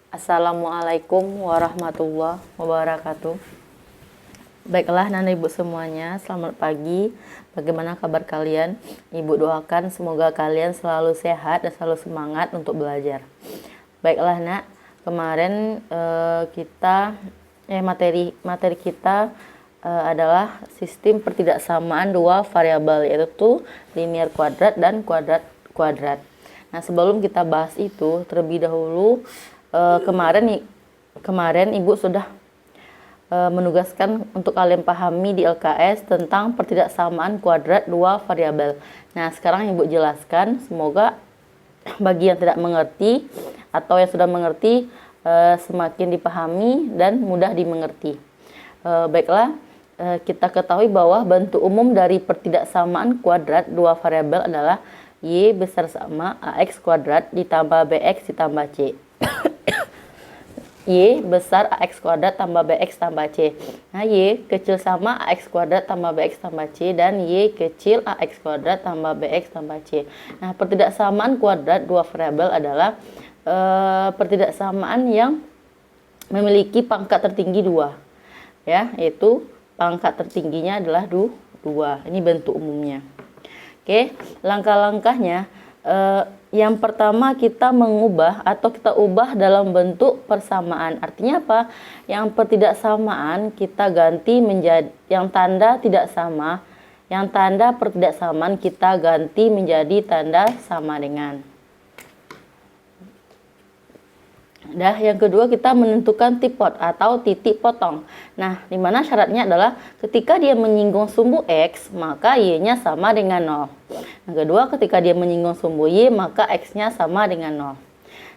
Assalamualaikum warahmatullahi wabarakatuh. Baiklah Nanda Ibu semuanya, selamat pagi. Bagaimana kabar kalian? Ibu doakan semoga kalian selalu sehat dan selalu semangat untuk belajar. Baiklah Nak, kemarin materi kita adalah sistem pertidaksamaan dua variabel, yaitu linear kuadrat dan kuadrat kuadrat. Nah, sebelum kita bahas itu, terlebih dahulu kemarin Ibu sudah menugaskan untuk kalian pahami di LKS tentang pertidaksamaan kuadrat dua variabel. Nah, sekarang Ibu jelaskan, semoga bagi yang tidak mengerti atau yang sudah mengerti semakin dipahami dan mudah dimengerti. Baiklah, kita ketahui bahwa bentuk umum dari pertidaksamaan kuadrat dua variabel adalah Y besar sama AX kuadrat ditambah BX ditambah C. Y besar AX kuadrat tambah BX tambah C. Nah, Y kecil sama AX kuadrat tambah BX tambah C, dan Y kecil AX kuadrat tambah BX tambah C. Nah, pertidaksamaan kuadrat dua variabel adalah pertidaksamaan yang memiliki pangkat tertinggi 2. Ya, yaitu pangkat tertingginya adalah 2. Ini bentuk umumnya. Oke, langkah-langkahnya yang pertama kita mengubah atau kita ubah dalam bentuk persamaan. Artinya apa? Yang pertidaksamaan kita ganti menjadi yang tanda tidak sama. Yang tanda pertidaksamaan kita ganti menjadi tanda sama dengan. Yang kedua kita menentukan tipot atau titik potong. Nah, dimana syaratnya adalah ketika dia menyinggung sumbu X, maka Y-nya sama dengan 0. Yang kedua, ketika dia menyinggung sumbu Y, maka X-nya sama dengan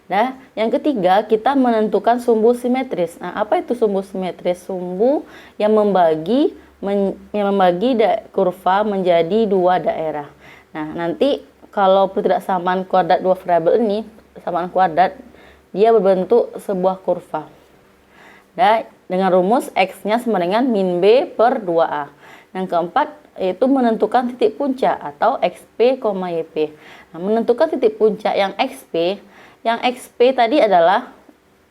0. Yang ketiga kita menentukan sumbu simetris. Nah, apa itu sumbu simetris? Sumbu yang membagi kurva menjadi dua daerah. Nah, nanti kalau pertidaksamaan kuadrat dua variabel ini, persamaan kuadrat, dia berbentuk sebuah kurva. Dengan rumus X-nya sama dengan min B per 2A. Yang keempat, yaitu menentukan titik puncak atau XP, YP. Nah, menentukan titik puncak yang XP tadi adalah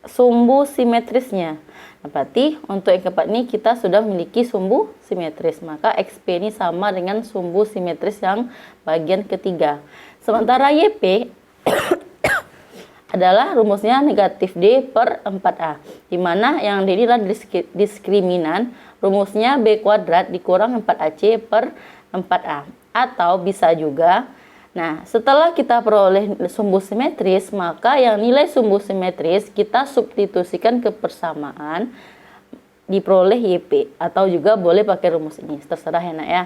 sumbu simetrisnya. Nah, berarti untuk yang keempat ini kita sudah memiliki sumbu simetris. Maka XP ini sama dengan sumbu simetris yang bagian ketiga. Sementara YP adalah rumusnya negatif D per 4A, di mana yang D ini adalah diskriminan, rumusnya B kuadrat dikurang 4AC per 4A. Atau bisa juga, nah setelah kita peroleh sumbu simetris, maka yang nilai sumbu simetris kita substitusikan ke persamaan, diperoleh YP, atau juga boleh pakai rumus ini, terserah ya Nak ya.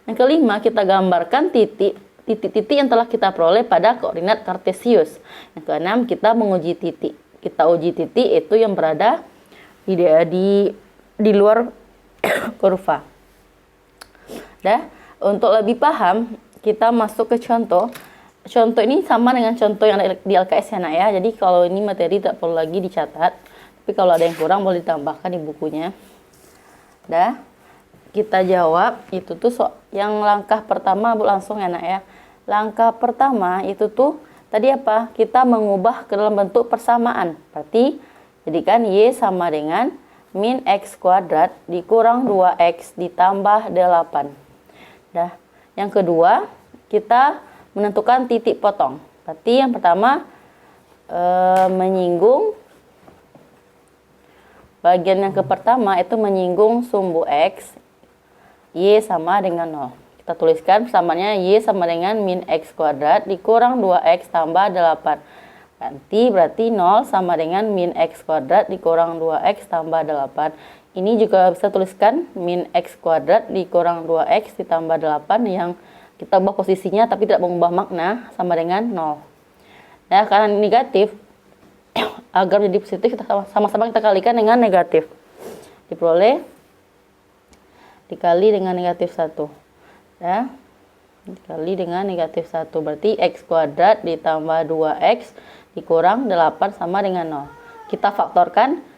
Yang kelima, kita gambarkan titik-titik yang telah kita peroleh pada koordinat kartesius. Yang keenam, kita menguji titik. Kita uji titik itu yang berada di luar kurva. Untuk lebih paham, kita masuk ke contoh. Contoh ini sama dengan contoh yang di LKS ya Nak ya. Jadi kalau ini materi tak perlu lagi dicatat. Tapi kalau ada yang kurang boleh ditambahkan di bukunya. Kita jawab itu tuh yang langkah pertama langsung ya Nak ya. Langkah pertama itu tuh tadi apa? Kita mengubah ke dalam bentuk persamaan. Berarti jadikan Y sama dengan min X kuadrat dikurang 2X ditambah 8. Yang kedua kita menentukan titik potong. Berarti yang pertama menyinggung bagian yang pertama itu menyinggung sumbu X, Y sama dengan 0. Kita tuliskan persamaannya Y sama dengan min X kuadrat dikurang 2X tambah 8. Berarti 0 sama dengan min X kuadrat dikurang 2X tambah 8. Ini juga bisa tuliskan min X kuadrat dikurang 2X ditambah 8 yang kita ubah posisinya tapi tidak mengubah makna sama dengan 0. Karena negatif, agar menjadi positif kita sama-sama kita kalikan dengan negatif. Diperoleh dikali dengan negatif 1. Dikali dengan negatif 1. Berarti X kuadrat ditambah 2X dikurang 8 sama dengan 0. Kita faktorkan.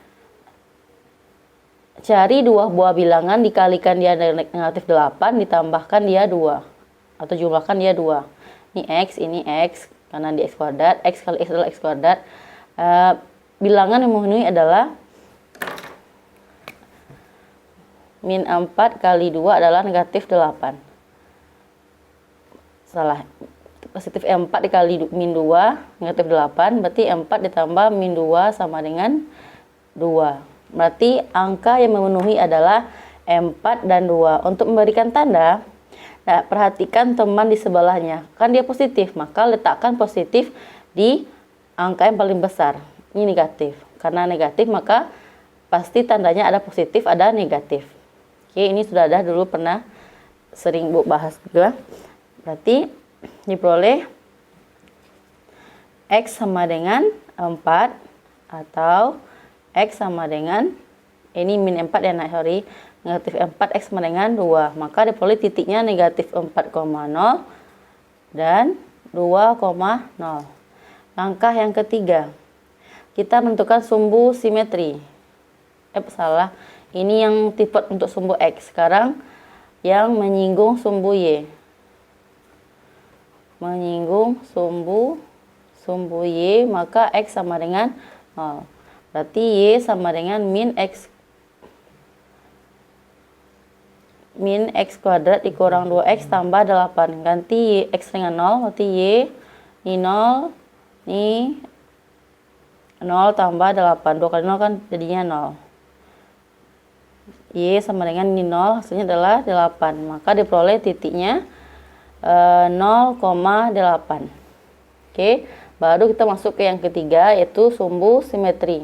Cari dua buah bilangan, dikalikan dia dengan negatif 8, ditambahkan dia 2. Atau jumlahkan dia 2. Ini X, karena di X kuadrat. X kali X adalah X kuadrat. bilangan yang memenuhi adalah min 4 kali 2 adalah negatif 8. Salah. Positif 4 dikali min 2, negatif 8. Berarti 4 ditambah min 2 sama dengan 2. Berarti angka yang memenuhi adalah 4 dan 2. Untuk memberikan tanda, nah, perhatikan teman di sebelahnya. Kan dia positif, maka letakkan positif di angka yang paling besar. Ini negatif. Karena negatif, maka pasti tandanya ada positif, ada negatif. Oke, ini sudah ada dulu pernah sering Bu bahas juga. Berarti diperoleh X sama dengan 4 atau X sama dengan, ini min 4 ya nak, sorry, negatif 4 X sama dengan 2. Maka diperoleh titiknya negatif 4,0 dan 2,0. Langkah yang ketiga, kita menentukan sumbu simetri. Salah. Ini yang tipe untuk sumbu X. Sekarang yang menyinggung sumbu Y. Menyinggung sumbu Y, maka X sama dengan 0. Berarti Y sama dengan min X kuadrat dikurang 2X tambah 8. Ganti X dengan 0, berarti Y ini 0, ini 0 tambah 8. 2 kali 0 kan jadinya 0. Y sama dengan ini 0, hasilnya adalah 8. Maka diperoleh titiknya 0,8. Oke, baru kita masuk ke yang ketiga, yaitu sumbu simetri.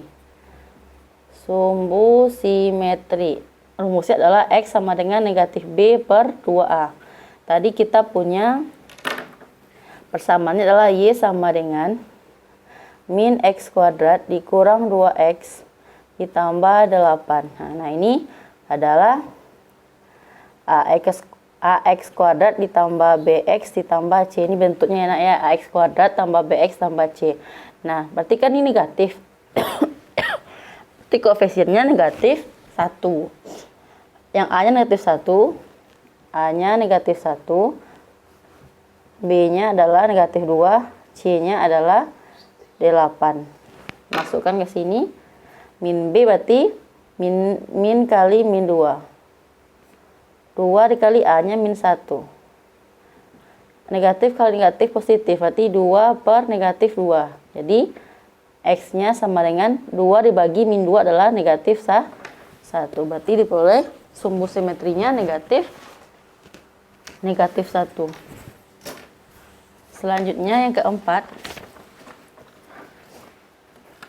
Sumbu simetri. Rumusnya adalah X sama dengan negatif B per 2A. Tadi kita punya persamaannya adalah Y sama dengan min X kuadrat dikurang 2X ditambah 8. Nah, ini adalah AX kuadrat ditambah BX ditambah C. Ini bentuknya enak ya, AX kuadrat tambah BX tambah C. Nah, berarti kan ini negatif. Berarti koefisiennya negatif 1. Yang A-nya negatif 1, A-nya negatif 1, B-nya adalah negatif 2, C-nya adalah 8. Masukkan ke sini. Min B berarti min kali min 2. 2 dikali A-nya min 1. Negatif kali negatif positif, berarti 2 per negatif 2. Jadi, X-nya sama dengan 2 dibagi min 2 adalah negatif 1. Berarti diperoleh sumbu simetrinya negatif 1. Selanjutnya yang keempat,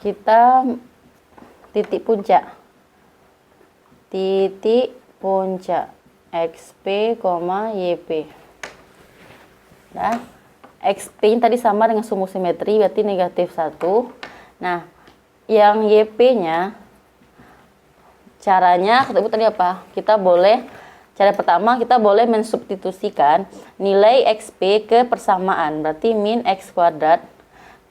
kita titik puncak. Titik puncak XP, YP. Nah, XP tadi sama dengan sumbu simetri, berarti negatif 1. Nah, yang YP-nya, caranya ketemu tadi apa? Cara pertama kita boleh mensubstitusikan nilai XP ke persamaan. Berarti min X kuadrat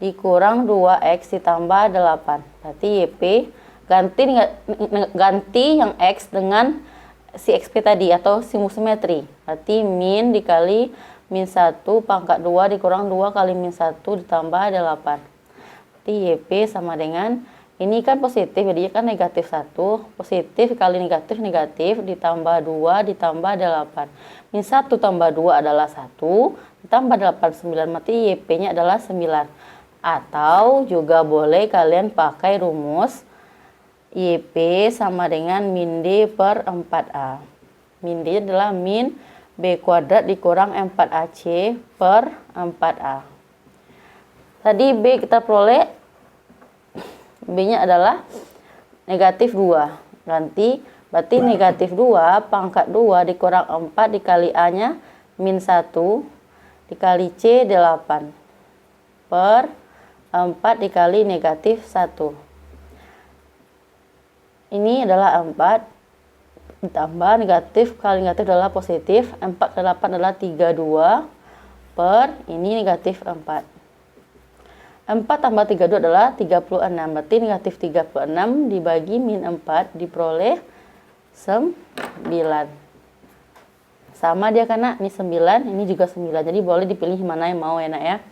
dikurang 2X ditambah 8. Berarti YP ganti yang X dengan si XP tadi atau sumbu simetri. Berarti min dikali min 1 pangkat 2 dikurang 2 kali min 1 ditambah 8. Berarti YP sama dengan, ini kan positif, jadi kan negatif 1. Positif kali negatif, negatif ditambah 2 ditambah 8. Min 1 tambah 2 adalah 1, ditambah 8, 9. Berarti YP-nya adalah 9. Atau juga boleh kalian pakai rumus YP sama dengan min D per 4A. Min D adalah min B kuadrat dikurang 4AC per 4A. Tadi B kita peroleh, B-nya adalah negatif 2. Ganti, berarti negatif 2 pangkat 2 dikurang 4 dikali A-nya min 1 dikali C 8 per 4 dikali negatif 1. Ini adalah 4 ditambah negatif kali negatif adalah positif. 4 kali 8 adalah 32 per ini negatif 4. 4 tambah 32 adalah 36. Berarti negatif 36 dibagi min 4 diperoleh 9. Sama dia karena ini 9, ini juga 9. Jadi boleh dipilih mana yang mau enak ya.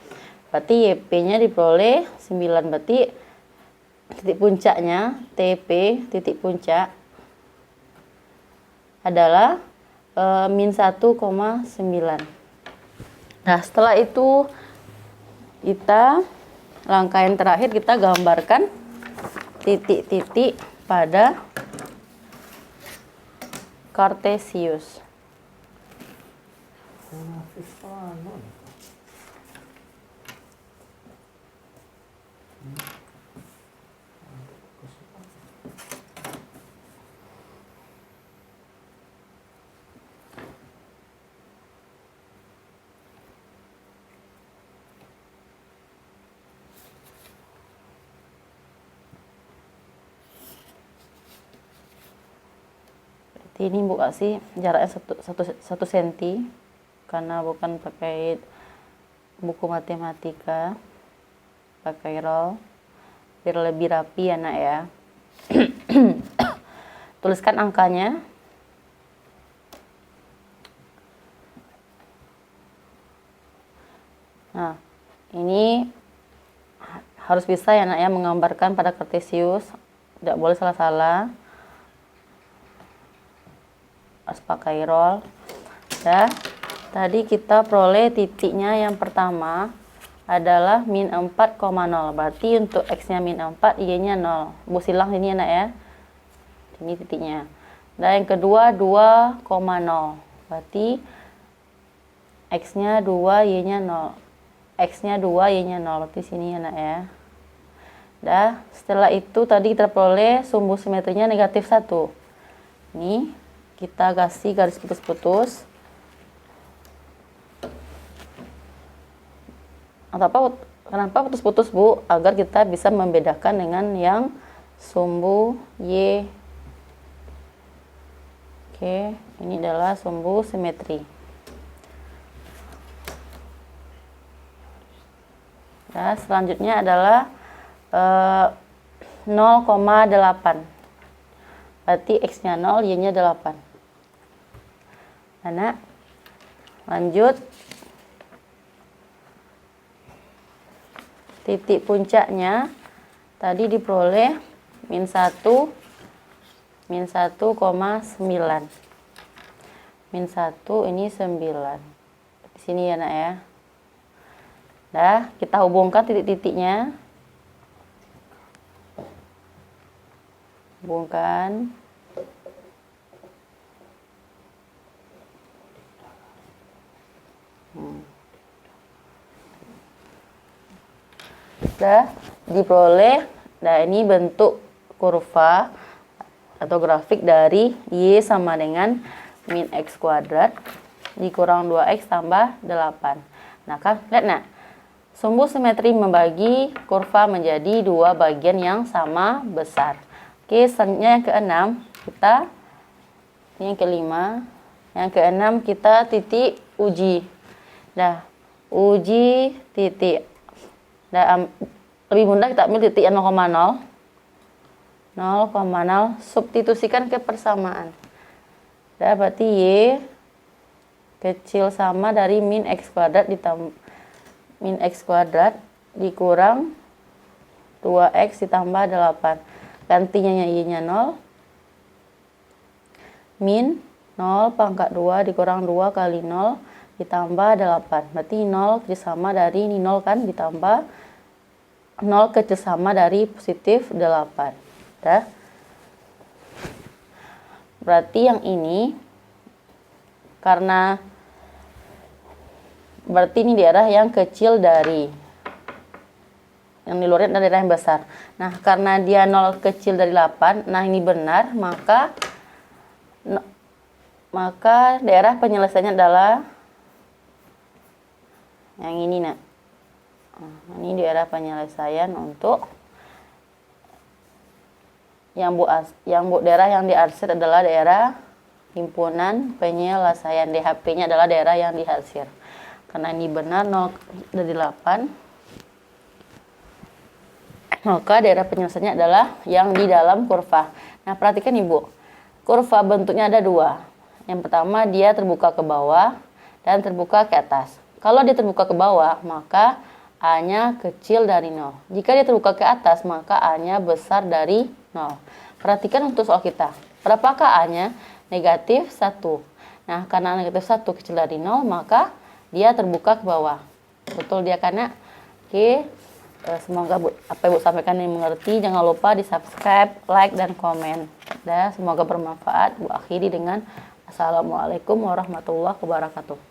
Berarti YP-nya diperoleh 9. Berarti titik puncaknya TP titik puncak adalah min 1,9. Nah, setelah itu kita langkah yang terakhir kita gambarkan titik-titik pada Cartesius. Ini Bu kasih jaraknya 1 cm karena bukan pakai buku matematika, pakai roll biar lebih rapi ya nak ya. Tuliskan angkanya. Nah, ini harus bisa ya nak ya menggambarkan pada Cartesius, tidak boleh salah-salah. Harus pakai roll. Ya, tadi kita peroleh titiknya yang pertama adalah min 4,0. Berarti untuk x-nya min 4, y-nya 0. Bu silang ini enak ya. Ini titiknya. Dan yang kedua 2,0. Berarti x-nya 2, y-nya 0. X-nya 2, y-nya 0. Berarti sini enak ya. Dah, setelah itu tadi kita peroleh sumbu simetrinya negatif 1. Ini kita kasih garis putus-putus. Kenapa putus-putus Bu? Agar kita bisa membedakan dengan yang sumbu Y. Oke, ini adalah sumbu simetri. Ya, selanjutnya adalah 0,8. Berarti x-nya 0, y-nya 8. Anak, lanjut. Titik puncaknya tadi diperoleh min 1, min 1,9. Min 1 ini 9. Di sini ya nak ya. Dah, kita hubungkan titik-titiknya. Hubungkan. Dah diperoleh. Nah, ini bentuk kurva atau grafik dari Y sama dengan min X kuadrat dikurang 2X tambah 8. Nah, kan lihat nak. Sumbu simetri membagi kurva menjadi dua bagian yang sama besar. Oke, selanjutnya yang keenam kita, ini yang kelima, yang keenam kita titik uji. Dah, uji titik. Dah, lebih mudah kita ambil titik yang 0,0. 0,0 substitusikan ke persamaan. Dah, berarti Y kecil sama dari min X kuadrat ditambah min X kuadrat dikurang 2X ditambah 8. Gantinya Y-nya 0. Min 0 pangkat 2 dikurang 2 kali 0 ditambah 8. Berarti 0 kecil sama dari ini 0 kan, ditambah 0 kecil sama dari positif 8. Dah. Berarti yang ini karena berarti ini daerah yang kecil dari yang di luarnya adalah daerah yang besar. Nah, karena dia 0 kecil dari 8, nah ini benar, maka daerah penyelesaiannya adalah yang ini nak. Nah, ini daerah penyelesaian untuk yang daerah yang diarsir adalah daerah himpunan penyelesaian. DHP-nya adalah daerah yang dihasil. Karena ini benar 0 dari 8, maka daerah penyelesaiannya adalah yang di dalam kurva. Nah, perhatikan Ibu, kurva bentuknya ada dua. Yang pertama dia terbuka ke bawah dan terbuka ke atas. Kalau dia terbuka ke bawah, maka A-nya kecil dari 0. Jika dia terbuka ke atas, maka A-nya besar dari 0. Perhatikan untuk soal kita. Berapakah A-nya? Negatif 1. Nah, karena negatif 1 kecil dari 0, maka dia terbuka ke bawah. Betul dia karena. Oke, semoga apa Ibu sampaikan ini mengerti. Jangan lupa di subscribe, like, dan komen. Dan semoga bermanfaat. Bu akhiri dengan Assalamualaikum warahmatullahi wabarakatuh.